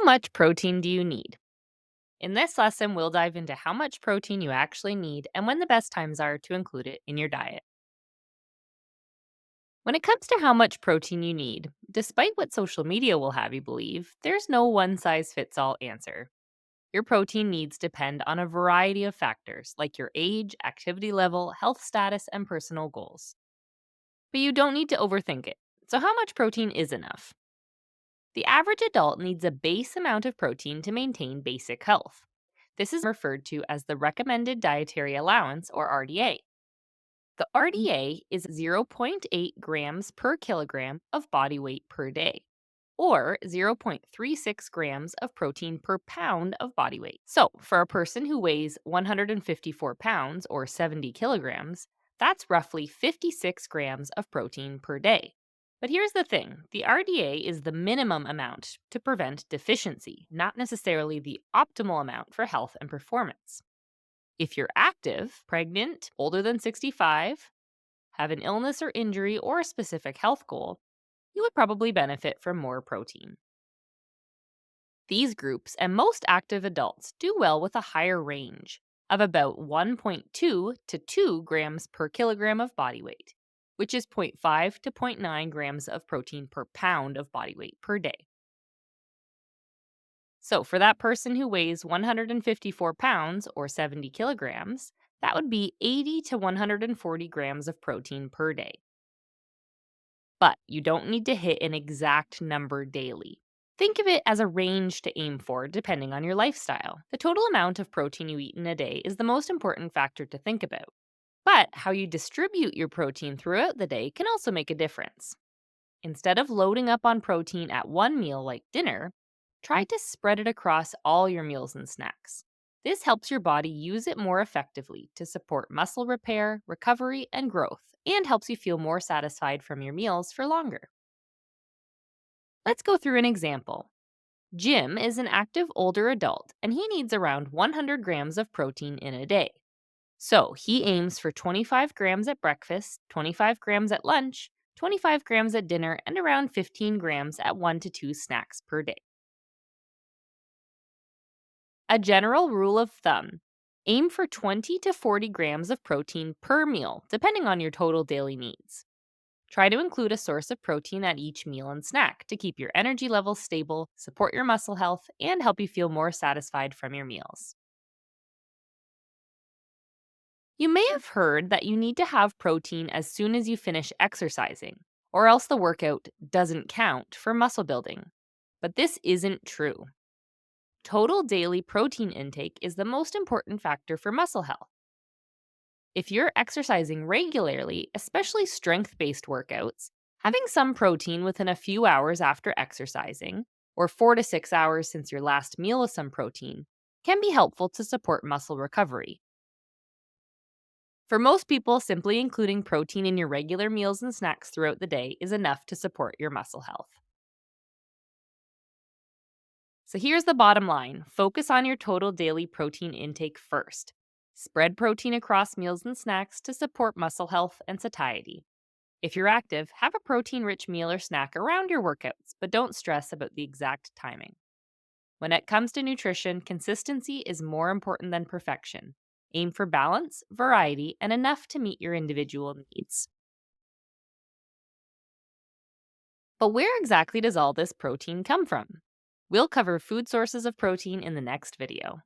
How much protein do you need? In this lesson, we'll dive into how much protein you actually need and when the best times are to include it in your diet. When it comes to how much protein you need, despite what social media will have you believe, there's no one size fits all answer. Your protein needs depend on a variety of factors like your age, activity level, health status, and personal goals. But you don't need to overthink it. So, how much protein is enough? The average adult needs a base amount of protein to maintain basic health. This is referred to as the Recommended Dietary Allowance, or RDA. The RDA is zero point 0.8 grams per kilogram of body weight per day, or 0.36 grams of protein per pound of body weight. So, for a person who weighs 154 pounds or 70 kilograms, that's roughly 56 grams of protein per day. But here's the thing, the RDA is the minimum amount to prevent deficiency, not necessarily the optimal amount for health and performance. If you're active, pregnant, older than 65, have an illness or injury or a specific health goal, you would probably benefit from more protein. These groups and most active adults do well with a higher range of about 1.2 to 2 grams per kilogram of body weight, which is zero point 0.5 to zero point 0.9 grams of protein per pound of body weight per day. So, for that person who weighs 154 pounds or 70 kilograms, that would be 80 to 140 grams of protein per day. But you don't need to hit an exact number daily. Think of it as a range to aim for depending on your lifestyle. The total amount of protein you eat in a day is the most important factor to think about. But how you distribute your protein throughout the day can also make a difference. Instead of loading up on protein at one meal like dinner, try to spread it across all your meals and snacks. This helps your body use it more effectively to support muscle repair, recovery, and growth, and helps you feel more satisfied from your meals for longer. Let's go through an example. Jim is an active older adult and he needs around 100 grams of protein in a day. So he aims for 25 grams at breakfast, 25 grams at lunch, 25 grams at dinner, and around 15 grams at 1 to 2 snacks per day. A general rule of thumb, aim for 20 to 40 grams of protein per meal, depending on your total daily needs. Try to include a source of protein at each meal and snack to keep your energy levels stable, support your muscle health, and help you feel more satisfied from your meals. You may have heard that you need to have protein as soon as you finish exercising, or else the workout doesn't count for muscle building. But this isn't true. Total daily protein intake is the most important factor for muscle health. If you're exercising regularly, especially strength based workouts, having some protein within a few hours after exercising, or 4 to 6 hours since your last meal with some protein, can be helpful to support muscle recovery. For most people, simply including protein in your regular meals and snacks throughout the day is enough to support your muscle health. So here's the bottom line, focus on your total daily protein intake first. Spread protein across meals and snacks to support muscle health and satiety. If you're active, have a protein rich meal or snack around your workouts, but don't stress about the exact timing. When it comes to nutrition, consistency is more important than perfection. Aim for balance, variety, and enough to meet your individual needs. But where exactly does all this protein come from? We'll cover food sources of protein in the next video.